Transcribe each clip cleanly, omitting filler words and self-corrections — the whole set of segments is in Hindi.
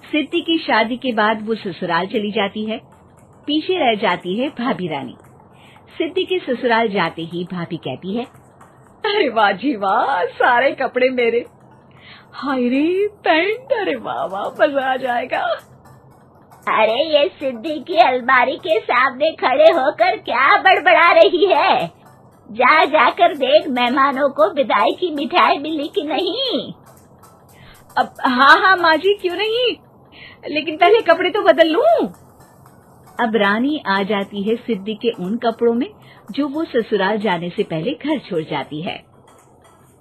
सिद्धि की शादी के बाद वो ससुराल चली जाती है। पीछे रह जाती है भाभी रानी। सिद्धि के ससुराल जाते ही भाभी कहती है, अरे वाह जी वाह, सारे कपड़े मेरे। हाय रे पैंट, अरे वाह वाह, मजा आ जाएगा। अरे ये सिद्धि की अलमारी के सामने खड़े होकर क्या बड़बड़ा रही है? जाकर देख मेहमानों को विदाई की मिठाई मिली कि नहीं। अब हाँ माँ जी, क्यों नहीं, लेकिन पहले कपड़े तो बदल लूं। अब रानी आ जाती है सिद्धि के उन कपड़ों में जो वो ससुराल जाने से पहले घर छोड़ जाती है।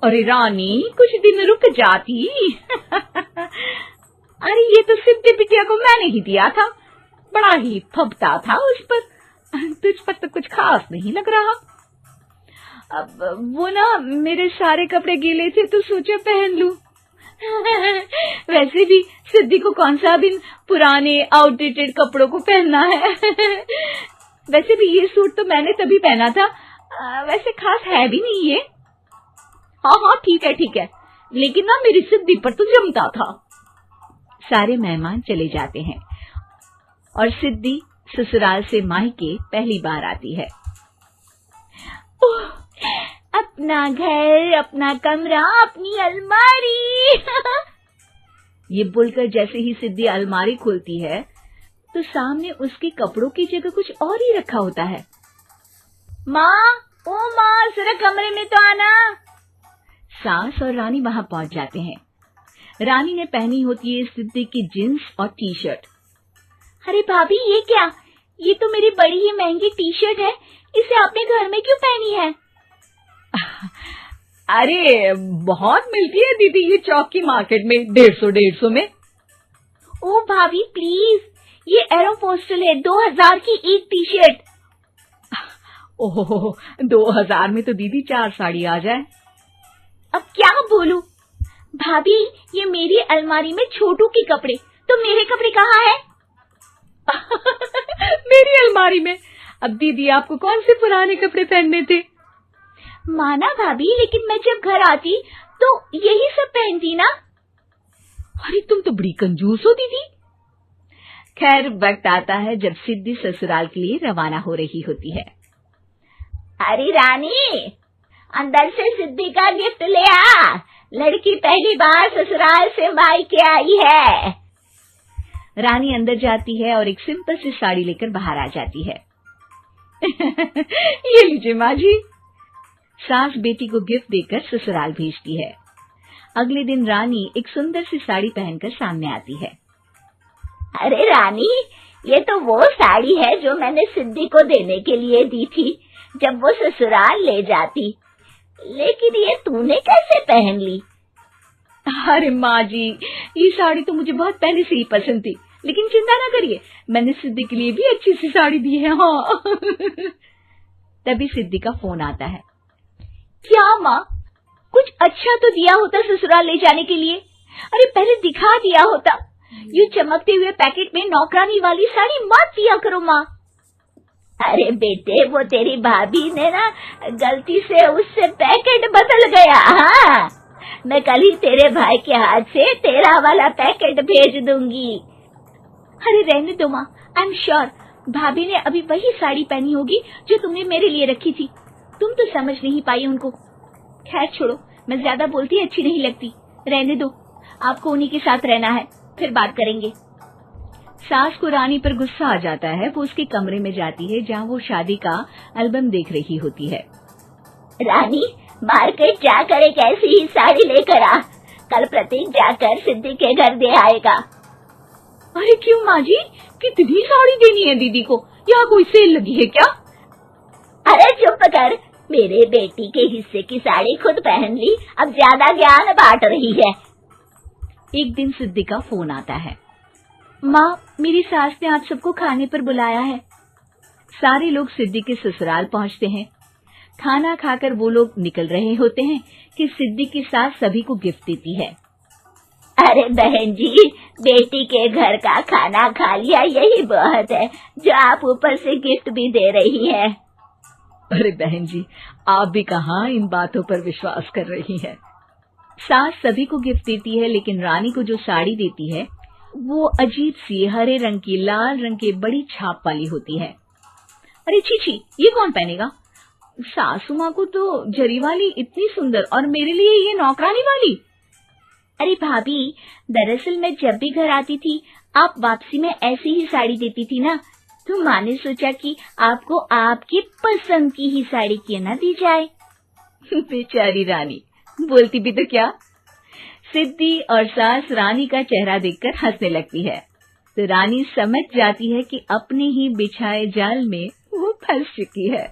अरे रानी, कुछ दिन रुक जाती। अरे ये तो सिद्धि बिटिया को मैंने ही दिया था, बड़ा ही फबता था उस पर, तुझ पर तो कुछ खास नहीं लग रहा। अब वो ना मेरे सारे कपड़े गीले थे तो सोचा पहन लूं। वैसे भी सिद्धि को कौन सा दिन पुराने आउटडेटेड कपड़ों को पहनना है। वैसे भी ये सूट तो मैंने तभी पहना था, वैसे खास है भी नहीं ये। हाँ ठीक है, लेकिन ना मेरी सिद्धि पर तो जमता था। सारे मेहमान चले जाते हैं और सिद्धि ससुराल से मायके पहली बार आती है। अपना घर, अपना कमरा, अपनी अलमारी। ये बोलकर जैसे ही सिद्धि अलमारी खोलती है तो सामने उसके कपड़ों की जगह कुछ और ही रखा होता है। माँ, ओ माँ, जरा कमरे में तो आना। सास और रानी वहां पहुंच जाते हैं। रानी ने पहनी होती है सिद्धि की जींस और टी शर्ट। अरे भाभी, ये क्या? ये तो मेरी बड़ी ही महंगी टी शर्ट है, इसे आपने घर में क्यों पहनी है? अरे बहुत मिलती है दीदी ये चौक की मार्केट में, 150 में। ओ भाभी प्लीज, ये एरोपोस्टल है, 2000 की एक टी शर्ट। ओह, 2000 में तो दीदी 4 साड़ी आ जाए। अब क्या बोलूं? भाभी, ये मेरी अलमारी में छोटू के कपड़े, तो मेरे कपड़े कहाँ हैं? मेरी अलमारी में? अब दीदी आपको कौन से पुराने कपड़े पहनने थे? माना भाभी, लेकिन मैं जब घर आती तो यही सब पहनती ना। अरे तुम तो बड़ी कंजूस हो दीदी। खैर, वक्त आता है जब सिद्धि ससुराल के लिए रवाना हो रही होती है। अरे रानी, अंदर से सिद्धि का गिफ्ट ले आ, लड़की पहली बार ससुराल से मायके आई है। रानी अंदर जाती है और एक सिंपल सी साड़ी लेकर बाहर आ जाती है। ये लीजिए माँ जी। सास बेटी को गिफ्ट देकर ससुराल भेजती है। अगले दिन रानी एक सुंदर सी साड़ी पहनकर सामने आती है। अरे रानी, ये तो वो साड़ी है जो मैंने सिद्धि को देने के लिए दी थी जब वो ससुराल ले जाती, लेकिन ये तूने कैसे पहन ली? अरे माँ जी, ये साड़ी तो मुझे बहुत पहले से ही पसंद थी, लेकिन चिंता ना करिए, मैंने सिद्धि के लिए भी अच्छी सी साड़ी दी है। हाँ। तभी सिद्धि का फोन आता है। क्या माँ, कुछ अच्छा तो दिया होता ससुराल ले जाने के लिए। अरे पहले दिखा दिया होता। ये चमकते हुए पैकेट में नौकरानी वाली साड़ी मत दिया करो माँ। अरे बेटे, वो तेरी भाभी ने ना गलती से उससे पैकेट बदल गया। हाँ, मैं कल ही तेरे भाई के हाथ से तेरा वाला पैकेट भेज दूंगी। अरे रहने दो माँ, आई एम श्योर भाभी ने अभी वही साड़ी पहनी होगी जो तुमने मेरे लिए रखी थी। तुम तो समझ नहीं पाई उनको। खैर छोड़ो, मैं ज्यादा बोलती अच्छी नहीं लगती, रहने दो, आपको उन्हीं के साथ रहना है, फिर बात करेंगे। सास को रानी पर गुस्सा आ जाता है। वो उसके कमरे में जाती है जहाँ वो शादी का एल्बम देख रही होती है। रानी, मार्केट जाकर एक ऐसी ही साड़ी लेकर आ, कल प्रतीक जाकर सिद्धि के घर दे आएगा। अरे क्यों माँ जी, कितनी साड़ी देनी है दीदी को? यहाँ कोई सेल लगी है क्या? अरे चुप कर, मेरे बेटी के हिस्से की साड़ी खुद पहन ली, अब ज्यादा ज्ञान बांट रही है। एक दिन सिद्धि का फोन आता है। माँ, मेरी सास ने आप सबको खाने पर बुलाया है। सारे लोग सिद्धि के ससुराल पहुँचते हैं। खाना खाकर वो लोग निकल रहे होते हैं कि सिद्धि की सास सभी को गिफ्ट देती है। अरे बहन जी, बेटी के घर का खाना खा लिया, यही बहुत है जो आप ऊपर से गिफ्ट भी दे रही है। अरे बहन जी, आप भी कहाँ इन बातों पर विश्वास कर रही हैं। सास सभी को गिफ्ट देती है, लेकिन रानी को जो साड़ी देती है वो अजीब सी हरे रंग की लाल रंग के बड़ी छाप वाली होती है। अरे छी, ये कौन पहनेगा? सासू माँ को तो जरी वाली इतनी सुंदर, और मेरे लिए ये नौकरानी वाली। अरे भाभी, दरअसल मैं जब भी घर आती थी आप वापसी में ऐसी ही साड़ी देती थी ना, तो माँ ने सोचा कि आपको आपकी पसंद की ही साड़ी क्यों ना दी जाए। बेचारी रानी, बोलती भी तो क्या। सिद्धि और सास रानी का चेहरा देखकर हंसने लगती है, तो रानी समझ जाती है कि अपने ही बिछाए जाल में वो फंस चुकी है।